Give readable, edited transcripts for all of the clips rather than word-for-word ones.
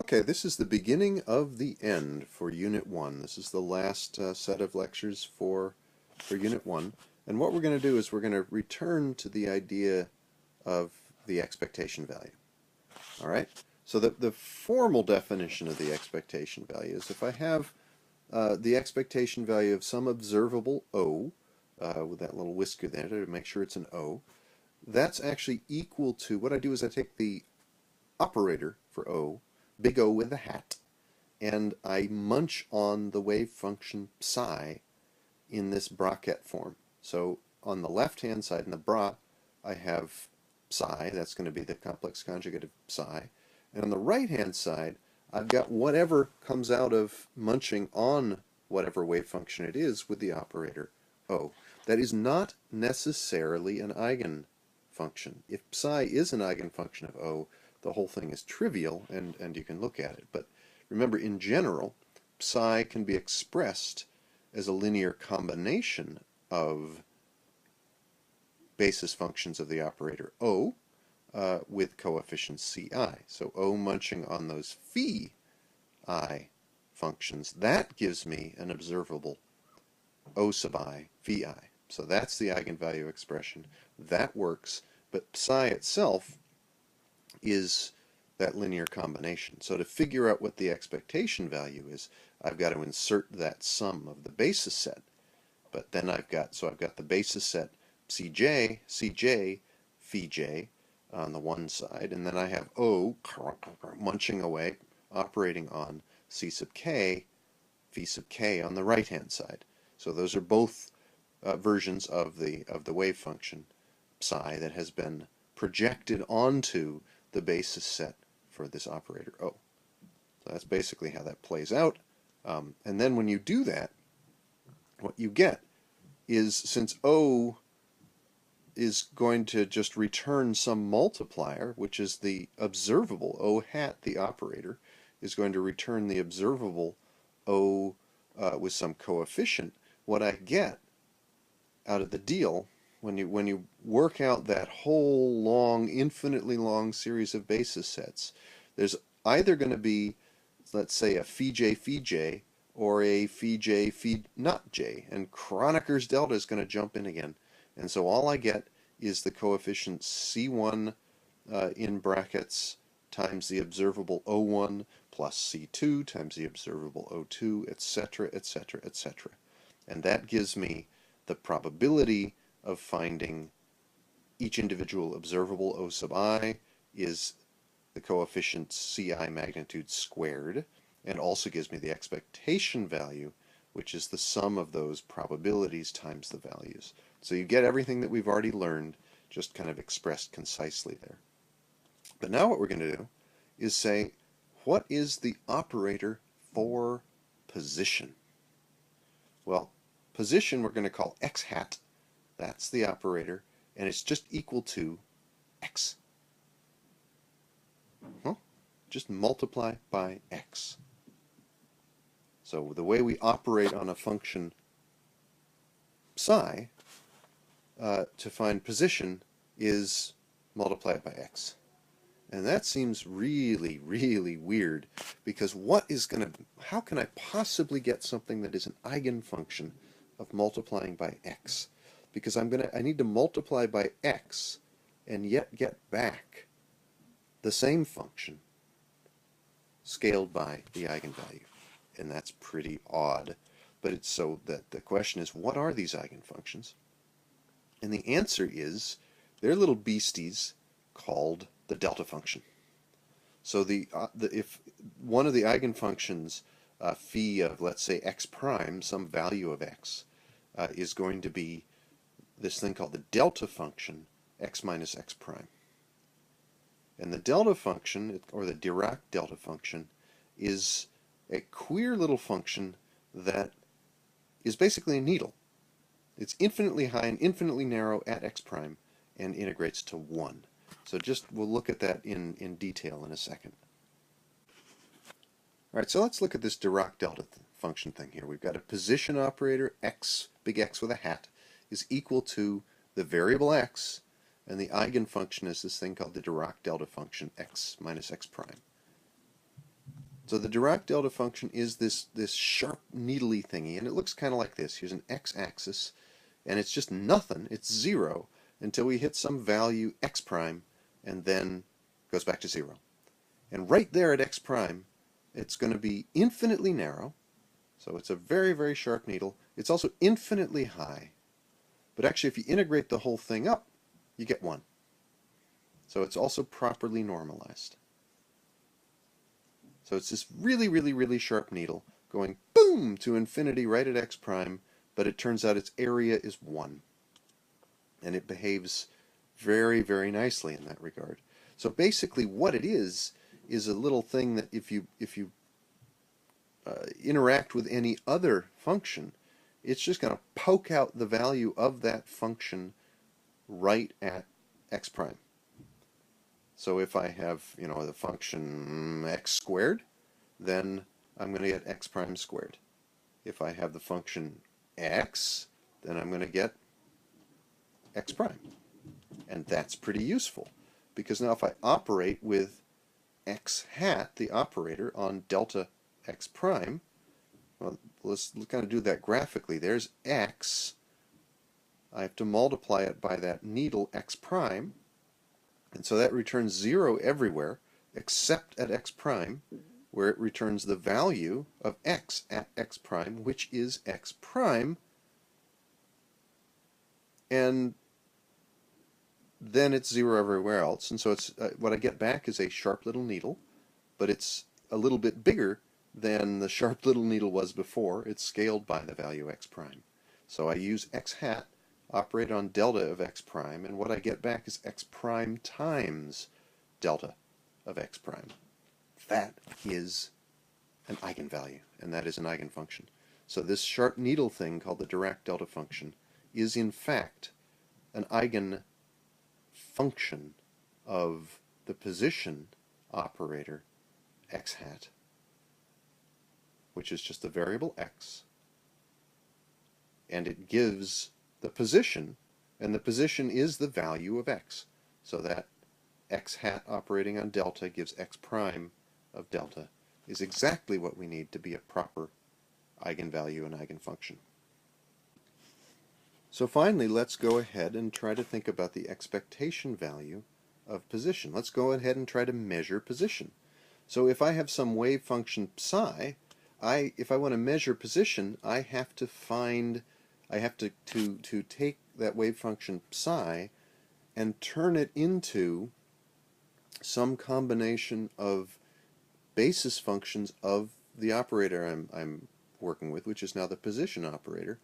Okay, this is the beginning of the end for Unit 1. This is the last set of lectures for Unit 1. And what we're going to do is we're going to return to the idea of the expectation value. All right? So the formal definition of the expectation value is if I have the expectation value of some observable O, with that little whisker there to make sure it's an O, that's actually equal to, what I do is I take the operator for O, big O with a hat, and I munch on the wave function psi in this bracket form. So on the left-hand side in the bra, I have psi, that's going to be the complex conjugate of psi, and on the right-hand side, I've got whatever comes out of munching on whatever wave function it is with the operator O. That is not necessarily an eigenfunction. If psi is an eigenfunction of O, the whole thing is trivial, and you can look at it. But remember, in general, psi can be expressed as a linear combination of basis functions of the operator O with coefficients Ci. So O munching on those phi I functions, that gives me an observable O sub I phi I. So that's the eigenvalue expression. That works, but psi itself is that linear combination. So to figure out what the expectation value is, I've got to insert that sum of the basis set. But then I've got the basis set Cj, phi j on the one side, and then I have O munching away, operating on C sub k, phi sub k on the right-hand side. So those are both versions of the wave function psi that has been projected onto the basis set for this operator O. So that's basically how that plays out. And then when you do that, what you get is, since O is going to just return some multiplier, which is the observable O hat, the operator, is going to return the observable O with some coefficient, what I get out of the deal when you work out that whole long, infinitely long series of basis sets, there's either going to be, let's say, a phi j, or a phi j phi not j, and Kroneker's delta is going to jump in again. And so all I get is the coefficient C1 in brackets times the observable O1 plus C2 times the observable O2, etc., etc., etc. And that gives me the probability of finding each individual observable O sub I is the coefficient Ci magnitude squared, and also gives me the expectation value, which is the sum of those probabilities times the values. So you get everything that we've already learned, just kind of expressed concisely there. But now what we're going to do is say, what is the operator for position? Well, position we're going to call x hat. That's the operator, and it's just equal to x. Just multiply by x. So the way we operate on a function psi to find position is multiply it by x. And that seems really, really weird, because how can I possibly get something that is an eigenfunction of multiplying by x? Because I need to multiply by x and yet get back the same function scaled by the eigenvalue. And that's pretty odd. But it's so that the question is, what are these eigenfunctions? And the answer is, they're little beasties called the delta function. So if one of the eigenfunctions, phi of, let's say, x prime, some value of x, is going to be this thing called the delta function, x minus x prime. And the delta function, or the Dirac delta function, is a queer little function that is basically a needle. It's infinitely high and infinitely narrow at x prime and integrates to 1. So we'll look at that in detail in a second. All right, so let's look at this Dirac delta function thing here. We've got a position operator, x, big X with a hat, is equal to the variable x, and the eigenfunction is this thing called the Dirac delta function, x minus x prime. So the Dirac delta function is this sharp needly thingy, and it looks kind of like this. Here's an x-axis, and it's just nothing. It's 0 until we hit some value x prime, and then goes back to 0. And right there at x prime, it's going to be infinitely narrow. So it's a very, very sharp needle. It's also infinitely high. But actually, if you integrate the whole thing up, you get 1. So it's also properly normalized. So it's this really, really, really sharp needle going boom to infinity right at x prime, but it turns out its area is 1. And it behaves very, very nicely in that regard. So basically what it is a little thing that if you interact with any other function, it's just going to poke out the value of that function right at x prime. So if I have, the function x squared, then I'm going to get x prime squared. If I have the function x, then I'm going to get x prime. And that's pretty useful, because now if I operate with x hat, the operator, on delta x prime, well, let's kind of do that graphically. There's x. I have to multiply it by that needle x prime, and so that returns 0 everywhere except at x prime, where it returns the value of x at x prime, which is x prime, and then it's 0 everywhere else. And so it's what I get back is a sharp little needle, but it's a little bit bigger than the sharp little needle was before. It's scaled by the value x prime. So I use x hat, operate on delta of x prime, and what I get back is x prime times delta of x prime. That is an eigenvalue, and that is an eigenfunction. So this sharp needle thing called the Dirac delta function is in fact an eigenfunction of the position operator x hat, which is just the variable x, and it gives the position, and the position is the value of x. So that x hat operating on delta gives x prime of delta is exactly what we need to be a proper eigenvalue and eigenfunction. So finally, let's go ahead and try to think about the expectation value of position. Let's go ahead and try to measure position. So if I have some wave function psi, if I want to measure position, I have to take that wave function psi and turn it into some combination of basis functions of the operator I'm working with, which is now the position operator,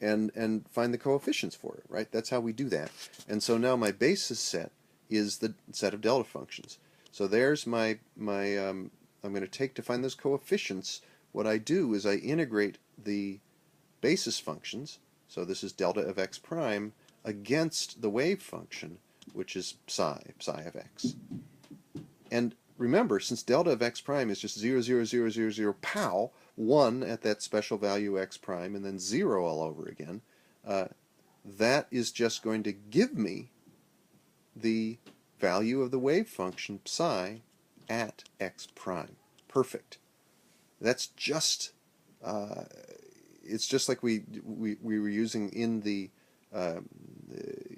and find the coefficients for it, right? That's how we do that. And so now my basis set is the set of delta functions. So there's I'm going to take to find those coefficients. What I do is I integrate the basis functions, so this is delta of x prime, against the wave function, which is psi of x. And remember, since delta of x prime is just 0, 0, 0, 0, 0, pow, 1 at that special value x prime, and then 0 all over again, that is just going to give me the value of the wave function psi at x prime. Perfect. That's just it's just like we were using in the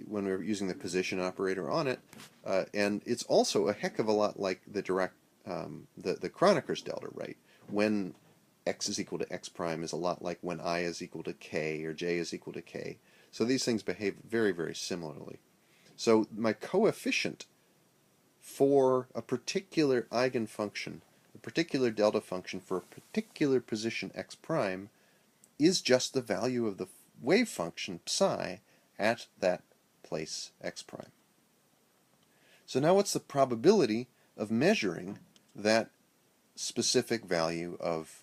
when we were using the position operator on it, and it's also a heck of a lot like the Dirac the Kroneker's delta, right? When x is equal to x prime is a lot like when I is equal to k or j is equal to k. So these things behave very, very similarly. So my coefficient for a particular eigenfunction, a particular delta function for a particular position x prime, is just the value of the wave function psi at that place x prime. So now what's the probability of measuring that specific value of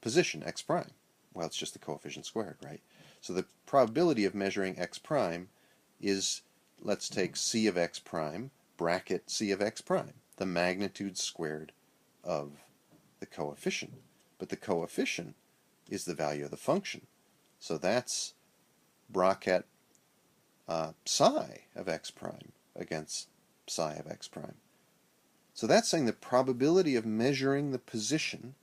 position x prime? Well, it's just the coefficient squared, right? So the probability of measuring x prime is, let's take c of x prime, bracket c of x prime, the magnitude squared of the coefficient. But the coefficient is the value of the function. So that's bracket psi of x prime against psi of x prime. So that's saying the probability of measuring the position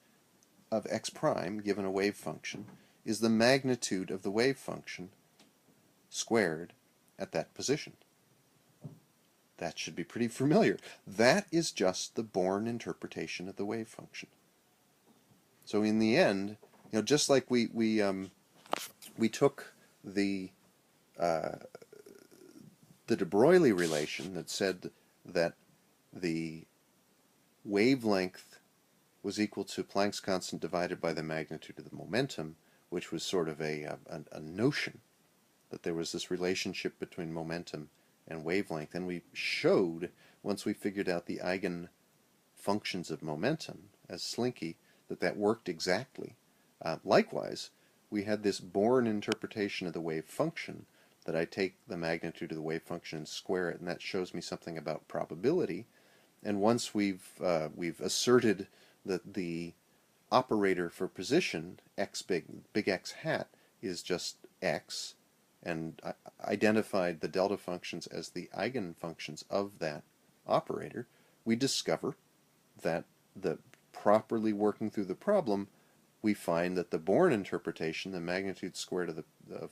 of x prime given a wave function is the magnitude of the wave function squared at that position. That should be pretty familiar. That is just the Born interpretation of the wave function. So in the end, just like we took the de Broglie relation that said that the wavelength was equal to Planck's constant divided by the magnitude of the momentum, which was sort of a notion that there was this relationship between momentum and wavelength. And we showed, once we figured out the eigen functions of momentum as Slinky, that worked exactly. Likewise, we had this Born interpretation of the wave function that I take the magnitude of the wave function and square it, and that shows me something about probability. And once we've asserted that the operator for position, x big X hat, is just x, and identified the delta functions as the eigenfunctions of that operator, we discover that properly working through the problem, we find that the Born interpretation, the magnitude squared of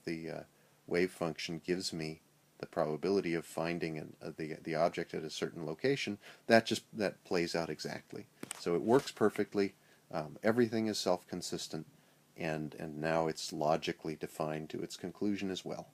the wave function, gives me the probability of finding the object at a certain location. That plays out exactly. So it works perfectly. Everything is self-consistent, and now it's logically defined to its conclusion as well.